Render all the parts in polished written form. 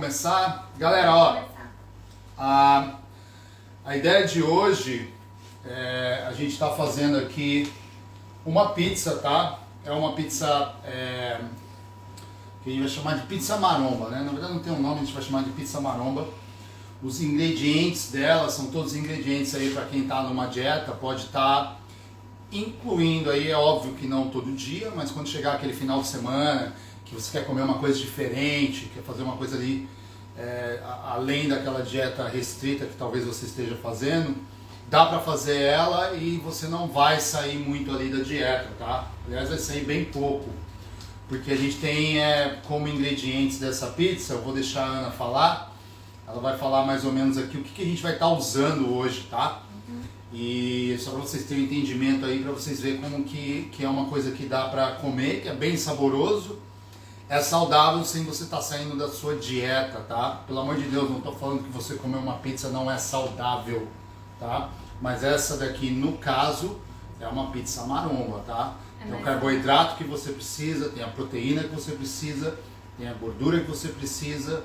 começar? Galera, ó, a ideia de hoje a gente está fazendo aqui uma pizza, tá? É uma pizza que a gente vai chamar de pizza maromba, né? Na verdade não tem um nome, a gente vai chamar de pizza maromba. Os ingredientes dela são todos ingredientes aí para quem está numa dieta, pode estar incluindo aí, é óbvio que não todo dia, mas quando chegar aquele final de semana, que você quer comer uma coisa diferente, quer fazer uma coisa ali além daquela dieta restrita que talvez você esteja fazendo, dá para fazer ela e você não vai sair muito ali da dieta, tá? Aliás, vai sair bem pouco, porque a gente tem como ingredientes dessa pizza, eu vou deixar a Ana falar, ela vai falar mais ou menos aqui o que a gente vai estar usando hoje, tá? E só para vocês terem um entendimento aí, para vocês verem como que é uma coisa que dá para comer, que é bem saboroso, é saudável sem você estar saindo da sua dieta, tá? Pelo amor de Deus, não estou falando que você comer uma pizza não é saudável, tá? Mas essa daqui, no caso, é uma pizza maromba, tá? Tem o carboidrato que você precisa, tem a proteína que você precisa, tem a gordura que você precisa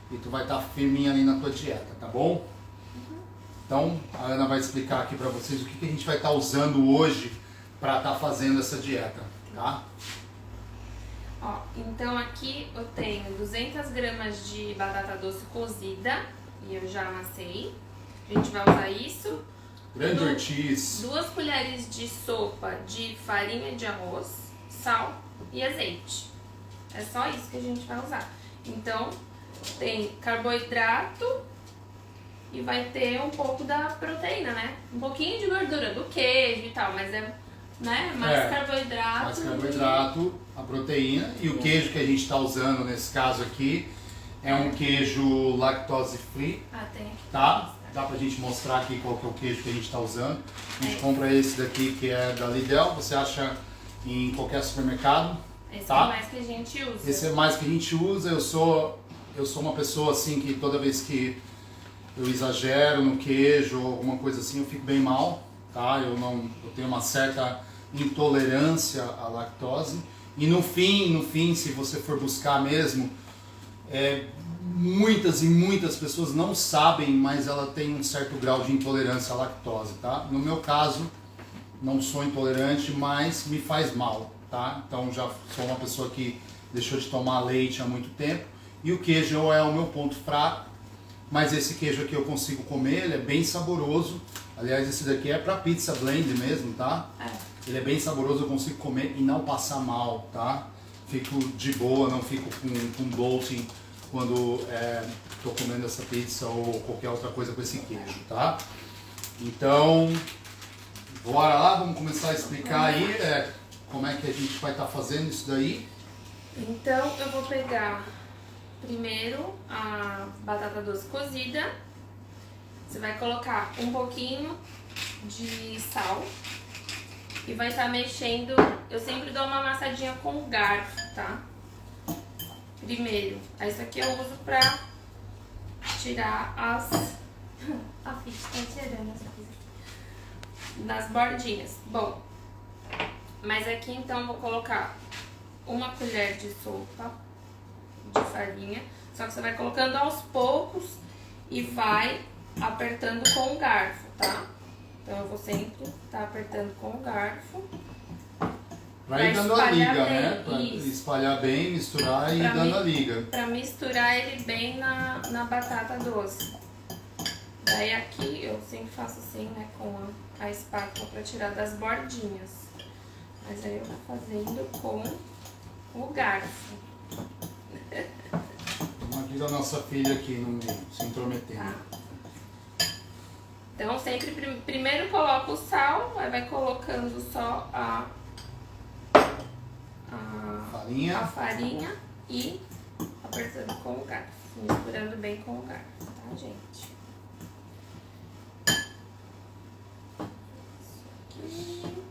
e tu vai estar firminha ali na tua dieta, tá bom? Então, a Ana vai explicar aqui para vocês o que a gente vai estar usando hoje para estar fazendo essa dieta, tá? Ó, então aqui eu tenho 200 gramas de batata doce cozida e eu já amassei. A gente vai usar isso. Grande Ortiz. 2 colheres de sopa de farinha de arroz, sal e azeite. É só isso que a gente vai usar. Então, tem carboidrato e vai ter um pouco da proteína, né? Um pouquinho de gordura do queijo e tal, mas mais carboidrato. Mais carboidrato, a proteína e o queijo que a gente está usando nesse caso aqui é um queijo lactose free, tem aqui. Tá? Dá pra gente mostrar aqui qual que é o queijo que a gente está usando. A gente compra esse daqui que é da Lidl, você acha em qualquer supermercado. Esse tá? é mais que a gente usa. Esse é mais que a gente usa, eu sou uma pessoa assim que toda vez que eu exagero no queijo ou alguma coisa assim, eu fico bem mal, tá? Eu tenho uma certa intolerância à lactose. E no fim, se você for buscar mesmo, muitas e muitas pessoas não sabem, mas ela tem um certo grau de intolerância à lactose, tá? No meu caso, não sou intolerante, mas me faz mal, tá? Então já sou uma pessoa que deixou de tomar leite há muito tempo. E o queijo é o meu ponto fraco. Mas esse queijo aqui eu consigo comer, ele é bem saboroso. Aliás, esse daqui é para pizza blend mesmo, tá? Ele é bem saboroso, eu consigo comer e não passar mal, tá? Fico de boa, não fico com bloating quando tô comendo essa pizza ou qualquer outra coisa com esse queijo, tá? Então, bora lá, vamos começar a explicar aí como é que a gente vai estar fazendo isso daí. Então, eu vou pegar primeiro a batata doce cozida, você vai colocar um pouquinho de sal e vai estar mexendo. Eu sempre dou uma amassadinha com o garfo, tá? Primeiro, isso aqui eu uso pra tirar a ficha tá tirando essa coisa das bordinhas. Bom, mas aqui então eu vou colocar uma colher de sopa de farinha, só que você vai colocando aos poucos e vai apertando com o garfo, tá? Então eu vou sempre estar apertando com o garfo. Vai dando a liga, bem, né? Pra espalhar bem, misturar e ir dando a liga. Pra misturar ele bem na batata doce. Daí aqui eu sempre faço assim, né, com a espátula pra tirar das bordinhas. Mas aí eu vou fazendo com o garfo. Aqui da nossa filha aqui no meio, se intrometendo. Tá. Então sempre primeiro coloca o sal, aí vai colocando só a farinha e apertando com o garfo, misturando bem com o garfo, tá, gente? Isso aqui.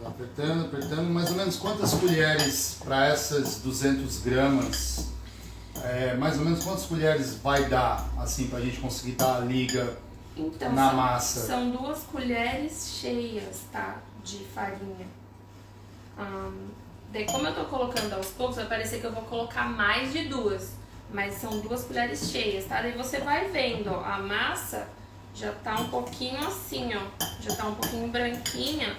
Apertando, mais ou menos quantas colheres para essas 200 gramas? Mais ou menos quantas colheres vai dar, assim, pra gente conseguir dar a liga na massa? São 2 colheres cheias, tá, de farinha. Daí como eu tô colocando aos poucos, vai parecer que eu vou colocar mais de 2. mas são 2 colheres cheias, tá? Daí você vai vendo, ó, a massa já tá um pouquinho assim, ó, já tá um pouquinho branquinha,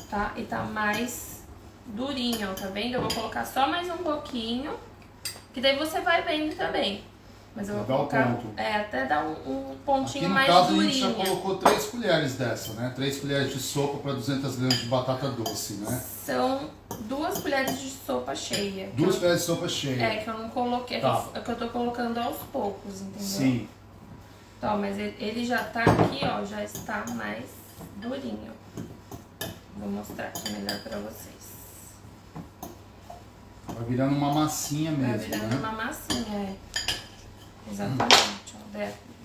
tá? E tá mais durinha, ó, tá vendo? Eu vou colocar só mais um pouquinho, que daí você vai vendo também. Mas eu vou colocar, até dar um pontinho mais durinho. Aqui no caso a gente já colocou 3 colheres dessa, né? 3 colheres de sopa para 200 gramas de batata doce, né? São 2 colheres de sopa cheia. 2 colheres de sopa cheia. É, que eu não coloquei, é que eu tô colocando aos poucos, entendeu? Sim. Então, mas ele já tá aqui, ó, já está mais durinho. Vou mostrar aqui melhor pra vocês. Vai virando uma massinha mesmo, Vai virando, né? uma massinha, é. Exatamente, ó.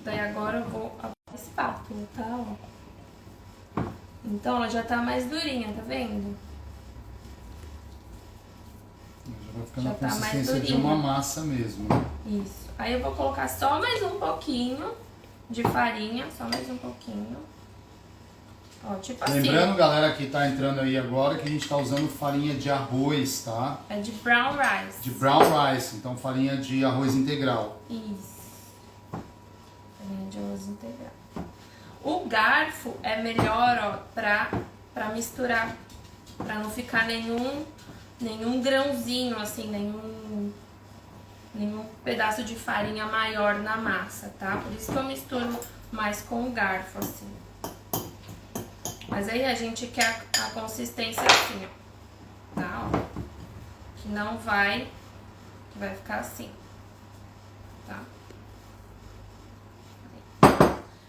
Daí agora eu vou abrir a espátula, tá, ó. Então ela já tá mais durinha, tá vendo? Já vai ficando a consistência de uma massa mesmo, né? Isso. Aí eu vou colocar só mais um pouquinho de farinha, só mais um pouquinho. Ó, tipo assim. Lembrando, galera, que tá entrando aí agora, que a gente tá usando farinha de arroz, tá? É de brown rice. De brown rice, então farinha de arroz integral. Isso. Farinha de arroz integral. O garfo é melhor, ó, pra misturar, pra não ficar nenhum grãozinho, assim, nenhum pedaço de farinha maior na massa, tá? Por isso que eu misturo mais com o garfo, assim. Mas aí a gente quer a consistência assim, ó, tá? Ó, que não vai, que vai ficar assim, tá?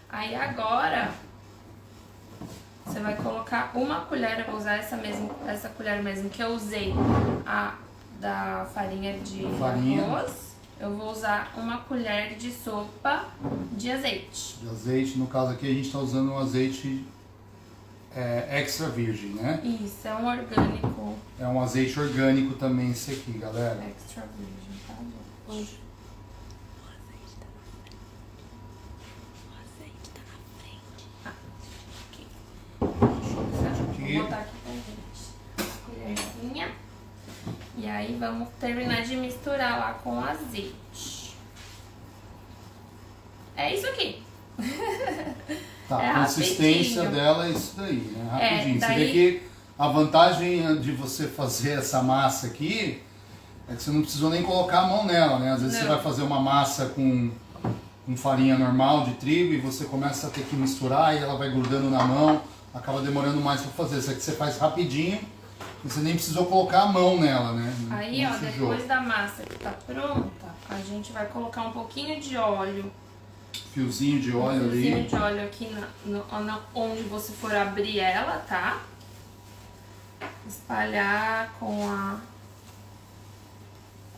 Aí agora, você vai colocar uma colher, eu vou usar essa colher mesmo que eu usei, da farinha de arroz. Eu vou usar uma colher de sopa de azeite. De azeite, no caso aqui a gente tá usando um azeite extra virgem, né? Isso, é um orgânico. É um azeite orgânico também esse aqui, galera. Extra virgem, tá bom? Hoje. Vou botar aqui pra gente a colherzinha. E aí vamos terminar de misturar lá com o azeite. É isso aqui. Tá, É a consistência rapidinho. dela é isso daí, né? Rapidinho. daí... Você vê que a vantagem de você fazer essa massa aqui é que você não precisou nem colocar a mão nela, né? Às vezes você vai fazer uma massa com farinha normal de trigo e você começa a ter que misturar e ela vai grudando na mão, acaba demorando mais para fazer. Isso aqui você faz rapidinho e você nem precisou colocar a mão nela, né? Aí, ó, depois da massa que tá pronta, a gente vai colocar um pouquinho de óleo. Fiozinho de óleo ali. Fiozinho de óleo aqui onde você for abrir ela, tá? Espalhar com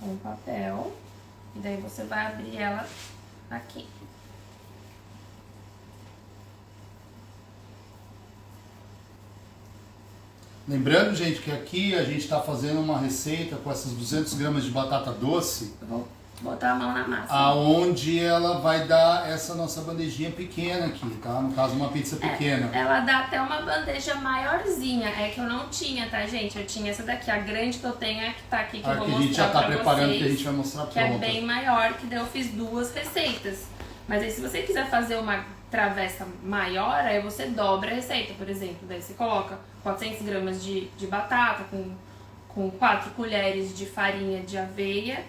o papel. E daí você vai abrir ela aqui. Lembrando, gente, que aqui a gente está fazendo uma receita com essas 200 gramas de batata doce. Eu vou botar a mão na massa. Aonde ela vai dar essa nossa bandejinha pequena aqui, tá? No caso, uma pizza pequena. Ela dá até uma bandeja maiorzinha. É que eu não tinha, tá, gente? Eu tinha essa daqui. A grande que eu tenho é a que tá aqui, que eu vou mostrar pra vocês. A gente já tá preparando, que a gente vai mostrar pronta. Que é bem maior, que daí eu fiz 2 receitas. Mas aí se você quiser fazer uma travessa maior, aí você dobra a receita, por exemplo. Daí você coloca 400 gramas de batata com 4 colheres de farinha de aveia.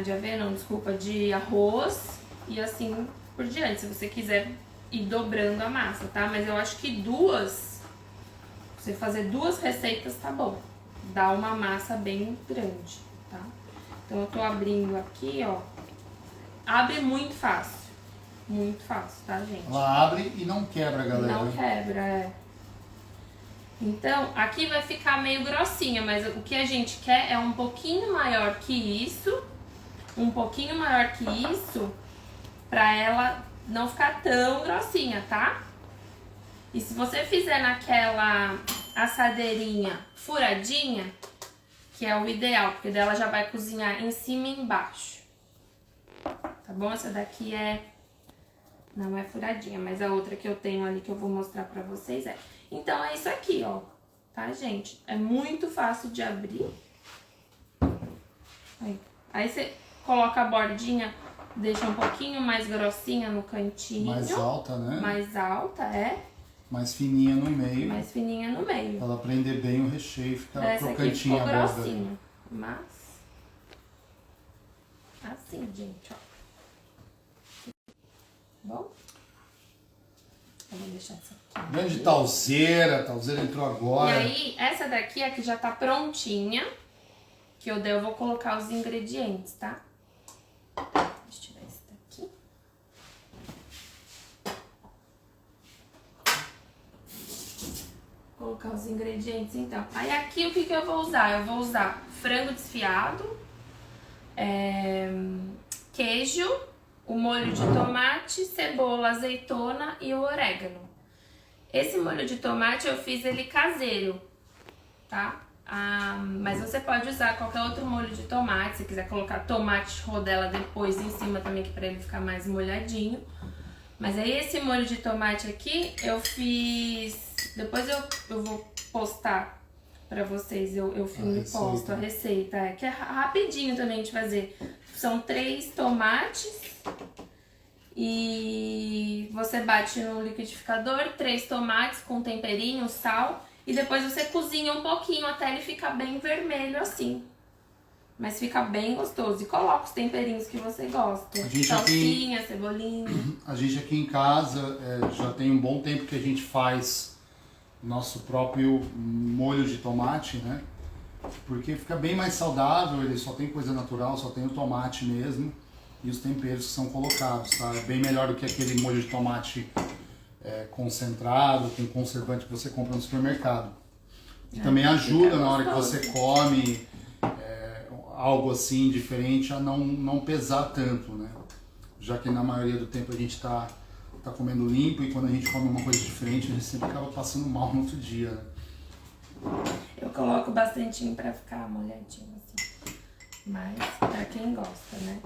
De aveia não, desculpa, de arroz e assim por diante, se você quiser ir dobrando a massa, tá? Mas eu acho que você fazer 2 receitas tá bom. Dá uma massa bem grande, tá? Então eu tô abrindo aqui, ó. Abre muito fácil, tá, gente? Ela abre e não quebra, galera. Não quebra, é. Então, aqui vai ficar meio grossinha, mas o que a gente quer é um pouquinho maior que isso. Um pouquinho maior que isso, pra ela não ficar tão grossinha, tá? E se você fizer naquela assadeirinha furadinha, que é o ideal, porque dela já vai cozinhar em cima e embaixo. Tá bom? Essa daqui não é furadinha, mas a outra que eu tenho ali que eu vou mostrar pra vocês é. Então é isso aqui, ó. Tá, gente? É muito fácil de abrir. Aí você coloca a bordinha, deixa um pouquinho mais grossinha no cantinho. Mais alta, né? Mais alta, Mais fininha no meio. Mais fininha no meio. Pra ela prender bem o recheio e ficar Essa aqui crocantinha ficou a borda. grossinha, mas... Assim, gente, ó. Bom? Eu vou deixar essa aqui. Grande talzeira entrou agora. E aí, essa daqui é que já tá prontinha. Que eu vou colocar os ingredientes, tá? Deixa eu tirar esse daqui. Vou colocar os ingredientes, então. Aí aqui o que eu vou usar? Eu vou usar frango desfiado, queijo, o molho de tomate, cebola, azeitona e o orégano. Esse molho de tomate eu fiz ele caseiro, tá? Mas você pode usar qualquer outro molho de tomate, se quiser colocar tomate rodela depois em cima também, que pra ele ficar mais molhadinho. Mas aí esse molho de tomate aqui eu fiz... Depois eu vou postar pra vocês, eu filmo e posto a receita, que é rapidinho também de fazer. São 3 tomates e você bate no liquidificador, 3 tomates com temperinho, sal, e depois você cozinha um pouquinho até ele ficar bem vermelho assim. Mas fica bem gostoso. E coloca os temperinhos que você gosta. Salsinha, cebolinha. A gente aqui em casa já tem um bom tempo que a gente faz nosso próprio molho de tomate, né? Porque fica bem mais saudável, ele só tem coisa natural, só tem o tomate mesmo e os temperos que são colocados, tá? É bem melhor do que aquele molho de tomate concentrado, com conservante que você compra no supermercado. E também ajuda na hora que você come algo assim diferente a não pesar tanto, né? Já que na maioria do tempo a gente tá comendo limpo e quando a gente come uma coisa diferente a gente sempre acaba passando mal no outro dia, né? Eu coloco bastante pra ficar molhadinho assim, mas pra quem gosta, né?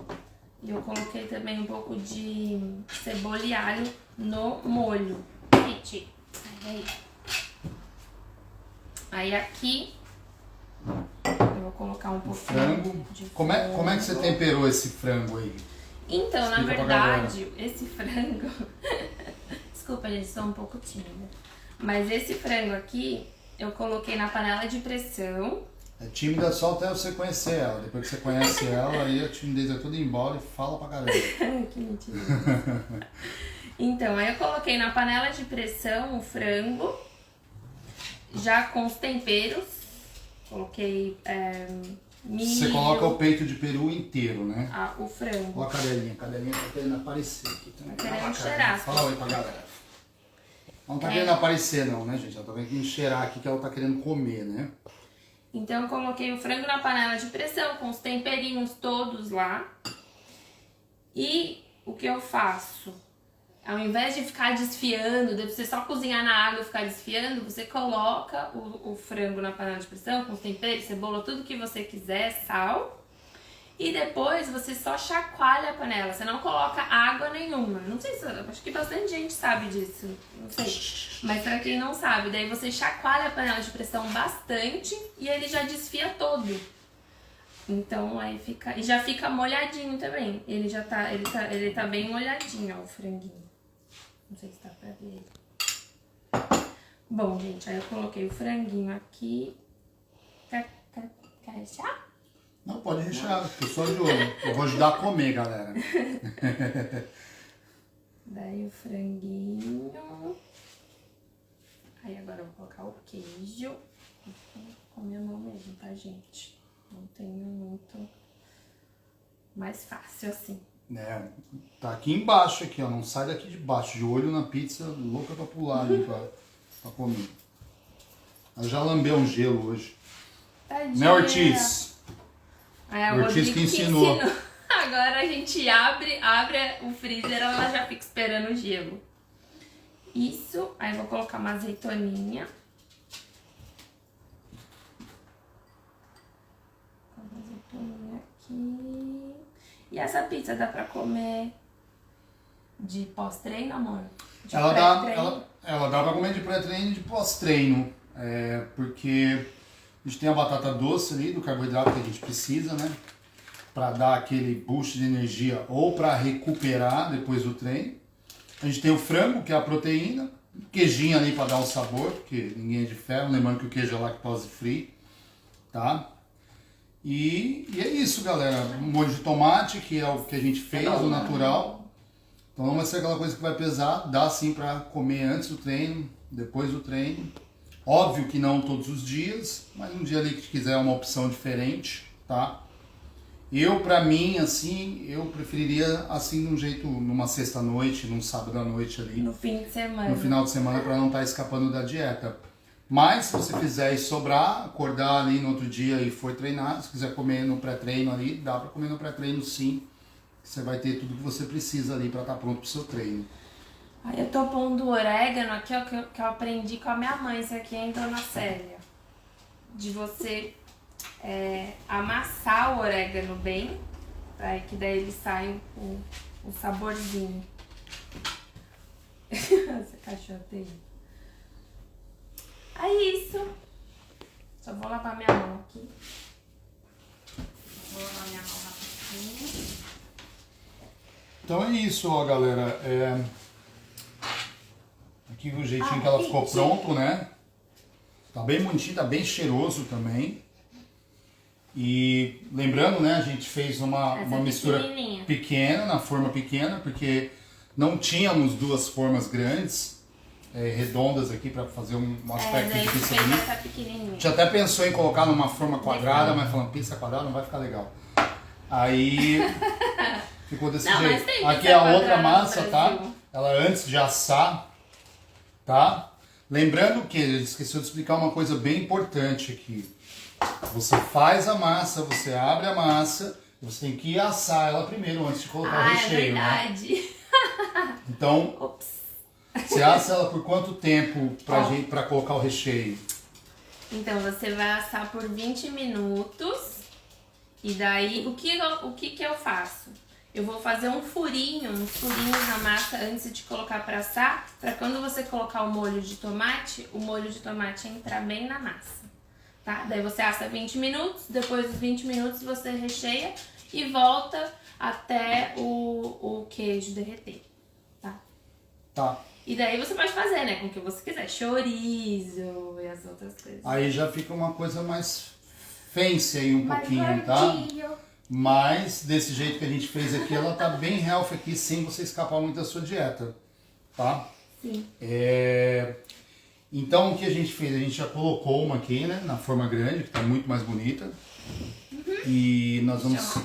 E eu coloquei também um pouco de cebola e alho no molho. Aí aqui eu vou colocar um pouquinho frango. de Como é que você temperou esse frango aí? Então, Explica na verdade, esse frango... Desculpa, gente, sou um pouco tímida. Mas esse frango aqui, eu coloquei na panela de pressão. É tímida só até você conhecer ela. Depois que você conhece ela, aí a timidez é tudo embora e fala pra caramba. Que mentira. Então, aí eu coloquei na panela de pressão o frango, já com os temperos. Coloquei milho. Você coloca o peito de peru inteiro, né? O frango. Olha a cadelinha tá querendo aparecer aqui. Tá querendo cheirar. Fala oi pra galera. Ela não tá querendo aparecer não, né, gente? Ela tá querendo cheirar aqui que ela tá querendo comer, né? Então eu coloquei o frango na panela de pressão com os temperinhos todos lá. E o que eu faço? Ao invés de ficar desfiando, de você só cozinhar na água e ficar desfiando, você coloca o frango na panela de pressão com os temperos, cebola, tudo que você quiser, sal. E depois você só chacoalha a panela, você não coloca água nenhuma. Não sei se, acho que bastante gente sabe disso, não sei. Mas pra quem não sabe, daí você chacoalha a panela de pressão bastante e ele já desfia todo. Então aí fica, e já fica molhadinho também. Ele tá bem molhadinho, ó, o franguinho. Não sei se dá pra ver. Bom, gente, aí eu coloquei o franguinho aqui. Quer rechear? Não, pode rechear, eu sou de olho. Eu vou ajudar a comer, galera. Daí o franguinho. Aí agora eu vou colocar o queijo. Com a minha mão mesmo, tá, gente? Não tenho muito mais fácil assim. Tá aqui embaixo, aqui, ó. Não sai daqui de baixo. De olho na pizza, louca pra pular ali pra comer. Ela já lambeu um gelo hoje. Tadinha. Né, Ortiz? O Ortiz que ensinou. Agora a gente abre o freezer, ela já fica esperando o gelo. Isso, aí eu vou colocar uma azeitoninha. Uma azeitoninha aqui. E essa pizza dá pra comer de pós-treino, amor? Ela dá pra comer de pré-treino e de pós-treino. Porque a gente tem a batata doce ali, do carboidrato que a gente precisa, né? para dar aquele boost de energia ou para recuperar depois do treino. A gente tem o frango, que é a proteína, queijinho ali para dar um sabor, porque ninguém é de ferro, lembrando que o queijo é lactose free, tá? E é isso, galera. Um molho de tomate, que é o que a gente fez, o natural. Então não vai ser aquela coisa que vai pesar, dá sim para comer antes do treino, depois do treino. Óbvio que não todos os dias, mas um dia ali que quiser uma opção diferente, tá? Eu, pra mim, assim, eu preferiria assim de um jeito, numa sexta-noite, num sábado à noite ali. No fim de semana. No final de semana, pra não estar escapando da dieta. Mas, se você fizer e sobrar, acordar ali no outro dia e for treinar, se quiser comer no pré-treino ali, dá pra comer no pré-treino sim. Você vai ter tudo que você precisa ali pra estar pronto pro seu treino. Aí eu tô pondo orégano aqui, ó, que eu aprendi com a minha mãe, isso aqui é em Dona Célia. De você amassar o orégano bem, pra que daí ele sai o saborzinho. Essa cachorra tem. É isso. Só vou lavar minha mão aqui. Vou lavar minha mão rapidinho. Então é isso, ó, galera. Aqui o jeitinho que ela ficou pronto, né? Tá bem bonitinho, tá bem cheiroso também. E lembrando, né, a gente fez uma mistura pequena, na forma pequena, porque não tínhamos duas formas grandes, redondas aqui para fazer um aspecto de pizza bonita. A gente até pensou em colocar numa forma quadrada, mas falando pizza quadrada não vai ficar legal. Aí ficou desse jeito. Aqui é a outra massa, tá? Ela antes de assar, tá? Lembrando que ele esqueceu de explicar uma coisa bem importante aqui. Você faz a massa, você abre a massa, você tem que assar ela primeiro antes de colocar o recheio, verdade. Né? Então, você assa ela por quanto tempo pra colocar o recheio? Então, você vai assar por 20 minutos. E daí, o que eu faço? Eu vou fazer uns furinhos na massa antes de colocar pra assar, pra quando você colocar o molho de tomate entrar bem na massa, tá? Daí você assa 20 minutos, depois dos 20 minutos você recheia e volta até o queijo derreter, tá? Tá. E daí você pode fazer, né, com o que você quiser, chorizo e as outras coisas. Aí já fica uma coisa mais fancy aí um pouquinho, gordinho. tá? Mas desse jeito que a gente fez aqui, ela tá bem healthy aqui, sem você escapar muito da sua dieta, tá? Sim. Então o que a gente fez? A gente já colocou uma aqui, né, na forma grande, que tá muito mais bonita. E nós vamos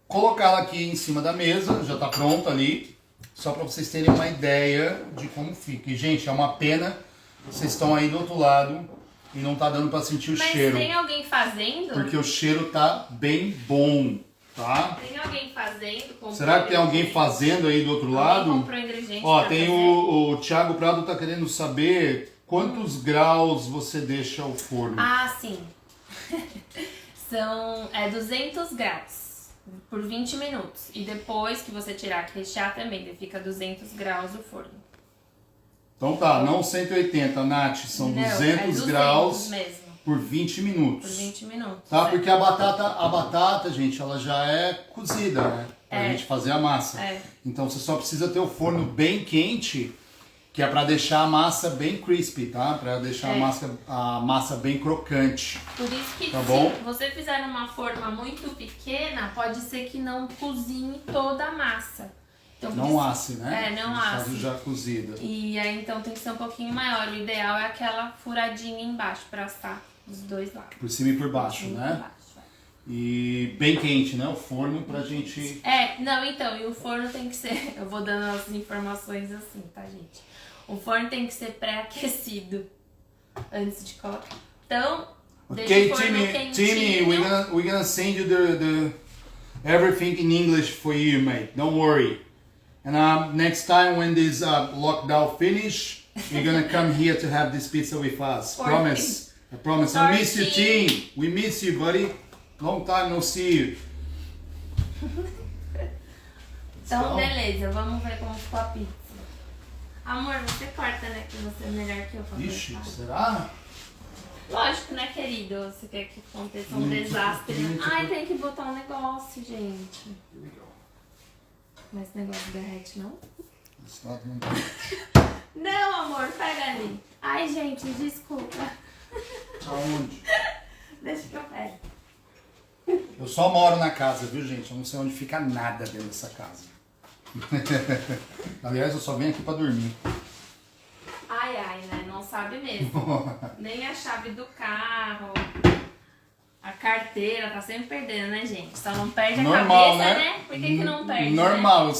colocar ela aqui em cima da mesa, já tá pronta ali, só para vocês terem uma ideia de como fica. E gente, é uma pena, vocês estão aí do outro lado e não tá dando para sentir o cheiro. Mas tem alguém fazendo? Porque o cheiro tá bem bom, tá? Tem alguém fazendo? Será que tem alguém fazendo aí do outro lado? Comprou ingrediente. Ó, tem o Thiago Prado tá querendo saber quantos graus você deixa o forno. Ah, sim. São 200 graus por 20 minutos. E depois que você tirar, que rechear também, daí fica 200 graus o forno. Então tá, não 180, Nath, são Não, 200 graus mesmo. por 20 minutos. Por 20 minutos. Tá? Porque a batata, gente, ela já é cozida, né? Pra gente fazer a massa. Então você só precisa ter o forno bem quente, que é pra deixar a massa bem crispy, tá? Pra deixar a massa bem crocante. Por isso que tá bom? se você fizer numa forma muito pequena, pode ser que não cozinhe toda a massa. Então, não asse, né? Não asse. Já cozida. E aí então tem que ser um pouquinho maior. O ideal é aquela furadinha embaixo pra assar os dois lados. Por cima e por baixo, né? E bem quente, né? O forno pra gente... E o forno tem que ser... Eu vou dando as informações assim, tá, gente? O forno tem que ser pré-aquecido antes de colocar. Então, deixa o forno quentinho. Timmy, we're gonna send you the everything in English for you, mate. Don't worry. And next time when this lockdown finish, you're gonna come here to have this pizza with us. Promise. I promise. I miss you, Tim. We miss you, buddy. Long time no see you. Então, beleza. Vamos ver como ficou a pizza. Amor, você corta, né? Que você é melhor que eu pra Ixi, cortar. será? Lógico, né, querido? Você quer que aconteça um desastre, né? Ai, tem que botar um negócio, gente. Mas esse negócio derrete, não? Esse lado não derrete. Não, amor, pega ali. Ai, gente, desculpa. Aonde? Deixa que eu pego. Eu só moro na casa, viu, gente? Eu não sei onde fica nada dentro dessa casa. Aliás, eu só venho aqui pra dormir. Ai, ai, né? Não sabe mesmo. Nem a chave do carro, a carteira, tá sempre perdendo, né, gente? Só não perde a Normal, cabeça, né? Por que não perde, Normal, né?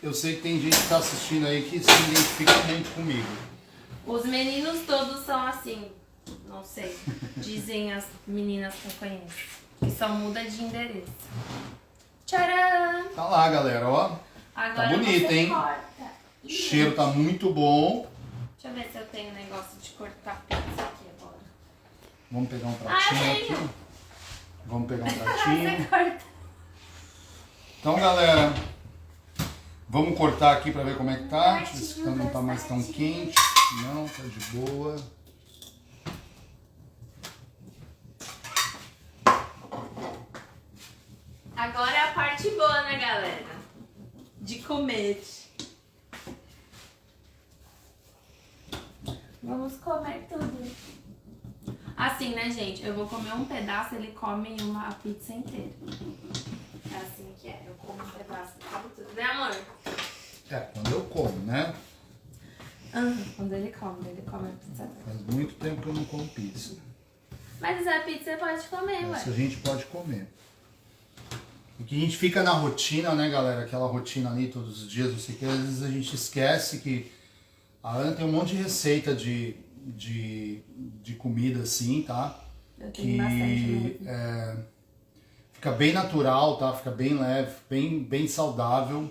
eu sei que tem gente que tá assistindo aí que se identifica muito comigo. Os meninos todos são assim, não sei, dizem as meninas que eu conheço. Que só muda de endereço. Tcharam! Tá lá, galera, ó. Agora tá bonito, você hein? corta. O cheiro tá muito bom. Deixa eu ver se eu tenho negócio de cortar pizza aqui agora. Vamos pegar um pratinho aqui. tenho. Vamos pegar um Você pratinho. corta. Então, galera, vamos cortar aqui pra ver como é que tá. Deixa eu ver se Pratinho, não tá mais tão pratinho. quente. Não, tá de boa. Agora é a parte boa, né, galera? De comer. Vamos comer tudo. Assim, né, gente? Eu vou comer um pedaço, ele come uma pizza inteira. É assim que é. Eu como um pedaço, come tudo, né, amor? É, quando eu como, né? Quando ele come a pizza. Faz muito tempo que eu não como pizza. Mas essa pizza você pode comer, Essa a ué. gente pode comer. Porque a gente fica na rotina, né, galera? Aquela rotina ali todos os dias, não sei o que. Às vezes a gente esquece que a Ana tem um monte de receita de comida assim, tá? Eu tenho bastante mesmo. Fica bem natural, tá? Fica bem leve, bem saudável.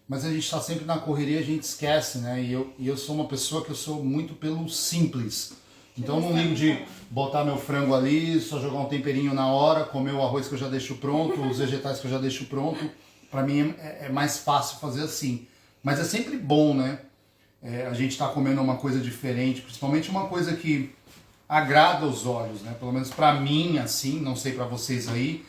Mas a gente tá sempre na correria, a gente esquece, né? E eu sou uma pessoa que eu sou muito pelo simples. Então eu não ligo de botar meu frango ali, só jogar um temperinho na hora, comer o arroz que eu já deixo pronto, os vegetais que eu já deixo pronto. Pra mim é mais fácil fazer assim. Mas é sempre bom, né? A gente tá comendo uma coisa diferente, principalmente uma coisa que agrada os olhos, né? Pelo menos pra mim, assim, não sei pra vocês aí.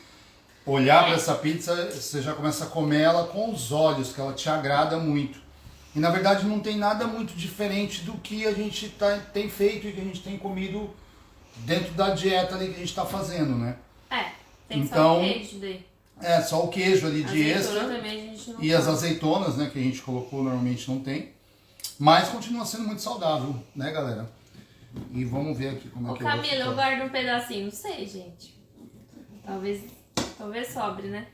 Olhar para essa pizza, você já começa a comer ela com os olhos, que ela te agrada muito. E na verdade não tem nada muito diferente do que a gente tem feito e que a gente tem comido dentro da dieta ali que a gente está fazendo, né? Tem Então, só o queijo daí. Só o queijo ali de Azeitona extra. também a gente não E as come. azeitonas, né, que a gente colocou, normalmente não tem. Mas continua sendo muito saudável, né, galera? E vamos ver aqui como é Ô que vai Camila, eu ficar. guardo um pedacinho, não sei, gente. Talvez sobre, né?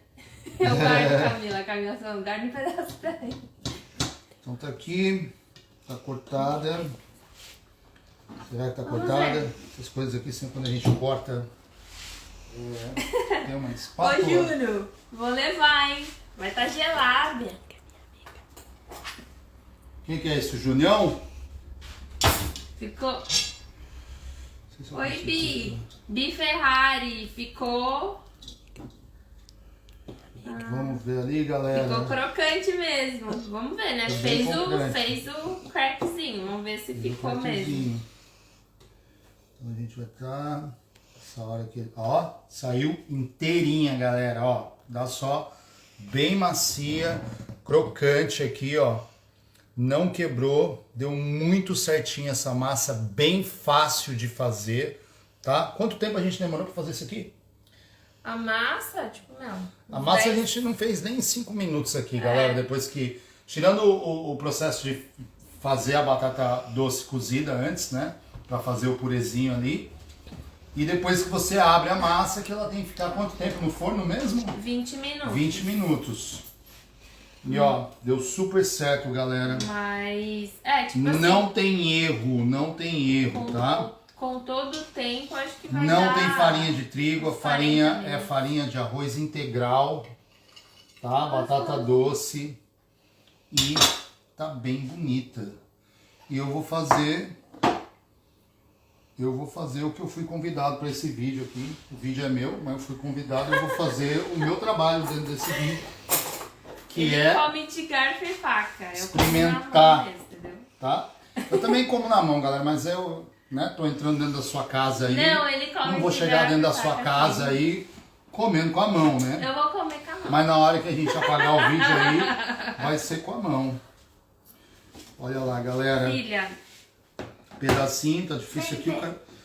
Eu guardo, Camila. Camila só guarda um pedaço pra mim. Então tá aqui, tá cortada. Será que tá Vamos cortada? ver. Essas coisas aqui, sempre quando a gente corta, tem uma Ô, espátula. Júlio, vou levar, hein? Vai estar gelada. Quem que é esse? O Junião? Ficou... Não sei se eu Oi, consigo Bi. segurar. Bi Ferrari. Ficou... Vamos ver ali, galera. Ficou crocante mesmo. Vamos ver, né? Ficou bem crocante. Fez o crackzinho. Vamos ver se Fez o ficou mesmo. craquezinho. Então a gente vai estar... Essa hora aqui... Ó, saiu inteirinha, galera. Ó, dá só bem macia, crocante aqui, ó. Não quebrou. Deu muito certinho essa massa. Bem fácil de fazer, tá? Quanto tempo a gente demorou para fazer isso aqui? A massa, tipo, não. A massa a 10. gente não fez nem 5 minutos aqui, galera. Depois que... Tirando o processo de fazer a batata doce cozida antes, né? Pra fazer o purezinho ali. E depois que você abre a massa, que ela tem que ficar quanto tempo no forno mesmo? 20 minutos. 20 minutos. E ó, deu super certo, galera. Mas, tipo Não assim, tem erro, não tem erro, tá? com todo o tempo, acho que vai Não dar... tem farinha de trigo, a farinha 40 é minutos. farinha de arroz integral, tá? Batata doce e tá bem bonita. E eu vou fazer o que eu fui convidado para esse vídeo aqui. O vídeo é meu, mas eu fui convidado, eu vou fazer o meu trabalho dentro desse vídeo, que Ele é, come de garfo e faca. Eu como na experimentar. mão mesmo, entendeu? tá? Eu também como na mão, galera, mas né? Tô entrando dentro da sua casa aí. Não, ele come. Não vou chegar dentro da sua casa aí comendo com a mão, né? Eu vou comer com a mão. Mas na hora que a gente apagar o vídeo aí, vai ser com a mão. Olha lá, galera. Filha. Pedacinho, tá difícil aqui.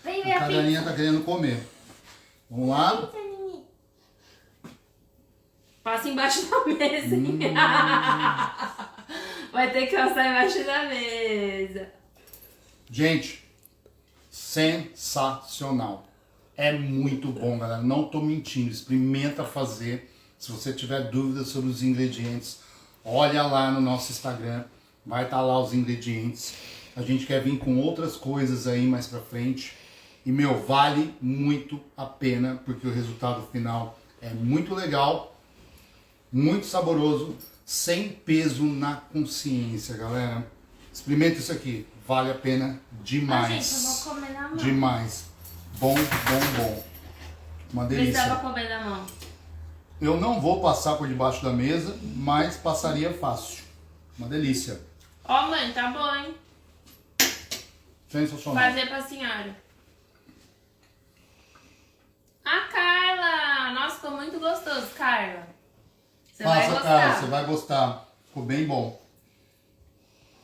Vem ver A a cadelinha pizza. tá querendo comer. Vamos lá? Passa embaixo da mesa. Vai ter que passar embaixo da mesa. Gente, sensacional. É muito bom, galera. Não tô mentindo. Experimenta fazer. Se você tiver dúvidas sobre os ingredientes, olha lá no nosso Instagram. Vai estar lá os ingredientes. A gente quer vir com outras coisas aí mais pra frente. E, meu, vale muito a pena, porque o resultado final é muito legal, muito saboroso, sem peso na consciência, galera. Experimenta isso aqui. Vale a pena demais. Gente, eu vou comer na mão. Demais. Bom, bom, bom. Uma delícia. Precisava comer na mão. Eu não vou passar por debaixo da mesa, mas passaria fácil. Uma delícia. Ó, mãe, tá bom, hein? Sensacional. Fazer pra senhora. A Carla! Nossa, ficou muito gostoso, Carla. Você vai Faça, gostar. cara, você vai gostar. Ficou bem bom.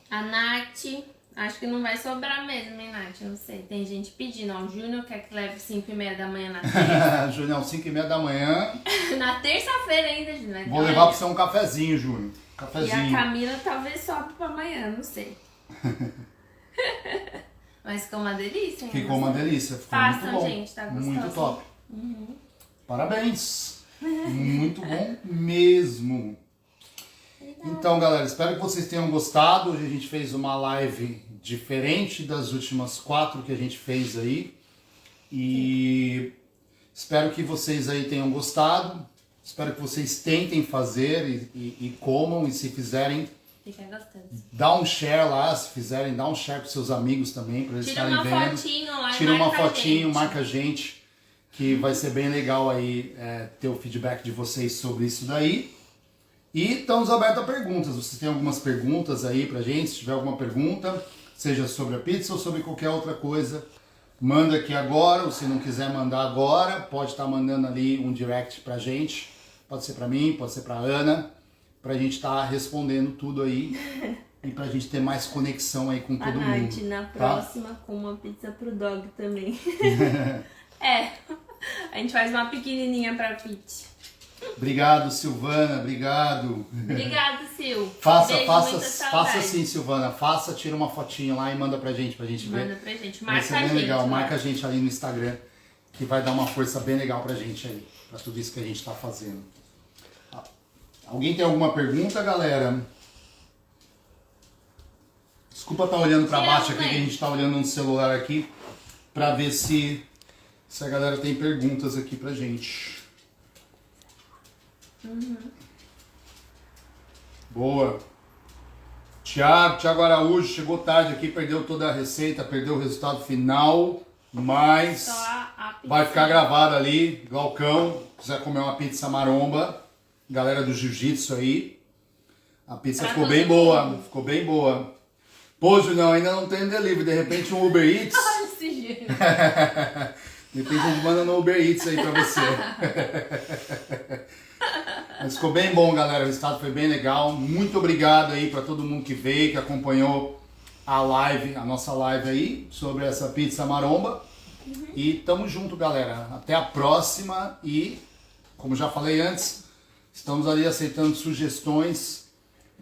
A Nath, acho que não vai sobrar mesmo, hein, Nath? Não sei. Tem gente pedindo, ó. O Júnior quer que leve 5h30 da manhã na terça. Júnior, 5h30 da manhã. Na terça-feira ainda, Júnior. Vou levar pra você um cafezinho, Júnior. E a Cafezinho. Camila talvez sobe pra amanhã, não sei. Mas ficou uma delícia, hein? Ficou uma delícia. Ficou Façam, muito bom. gente, tá gostoso. Muito top. Parabéns. Muito bom mesmo. Então, galera, espero que vocês tenham gostado. Hoje a gente fez uma live diferente das últimas 4 que a gente fez aí. E espero que vocês aí tenham gostado. Espero que vocês tentem fazer e comam. E se fizerem, Fica gostoso. dá um share lá. Se fizerem, dá um share com seus amigos também, para eles Tira estarem uma vendo. fotinho lá e Tira uma marca a fotinho, gente. marca a gente. Que vai ser bem legal aí ter o feedback de vocês sobre isso daí. E estamos abertos a perguntas. Vocês têm algumas perguntas aí pra gente? Se tiver alguma pergunta, seja sobre a pizza ou sobre qualquer outra coisa, manda aqui agora. Ou se não quiser mandar agora, pode estar mandando ali um direct pra gente. Pode ser pra mim, pode ser pra Ana. Pra gente estar respondendo tudo aí. E pra gente ter mais conexão aí com todo A Nath, mundo. na tá? próxima, com uma pizza pro dog também. A gente faz uma pequenininha pra Pete. Obrigado, Silvana. Obrigado. Obrigada, Sil. Faça, Beijo, faça, muita faça saudade. assim, Silvana. Faça, tira uma fotinha lá e manda pra gente ver. Manda pra gente. Vai Marca ser a bem gente. legal. lá. Marca a gente ali no Instagram, que vai dar uma força bem legal pra gente aí. Pra tudo isso que a gente tá fazendo. Alguém tem alguma pergunta, galera? Desculpa estar olhando pra Sim, baixo eu aqui, que a também. gente tá olhando no celular aqui, pra ver se a galera tem perguntas aqui pra gente. Boa. Tiago Araújo chegou tarde aqui, perdeu toda a receita, perdeu o resultado final, mas Só a pizza. vai ficar gravado ali. Glaucão, quiser comer uma pizza maromba, galera do jiu-jitsu aí, a pizza Pra ficou todo bem mundo. boa, ficou bem boa. Pô, Julião, ainda não tem delivery, de repente um Uber Eats, Olha esse giro. de repente a gente manda no Uber Eats aí pra você. Mas ficou bem bom, galera. O resultado foi bem legal. Muito obrigado aí pra todo mundo que veio, que acompanhou a live, a nossa live aí, sobre essa pizza maromba. E tamo junto, galera. Até a próxima. E, como já falei antes, estamos ali aceitando sugestões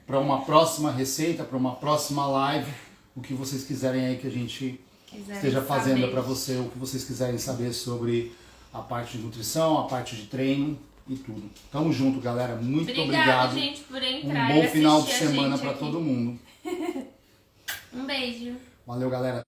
para uma próxima receita, para uma próxima live. O que vocês quiserem aí que a gente esteja fazendo para você, o que vocês quiserem saber sobre a parte de nutrição, a parte de treino e tudo. Tamo junto, galera. Muito obrigado. gente, por Um entrar bom e final de assistir a semana gente para aqui. todo mundo. Um beijo. Valeu, galera.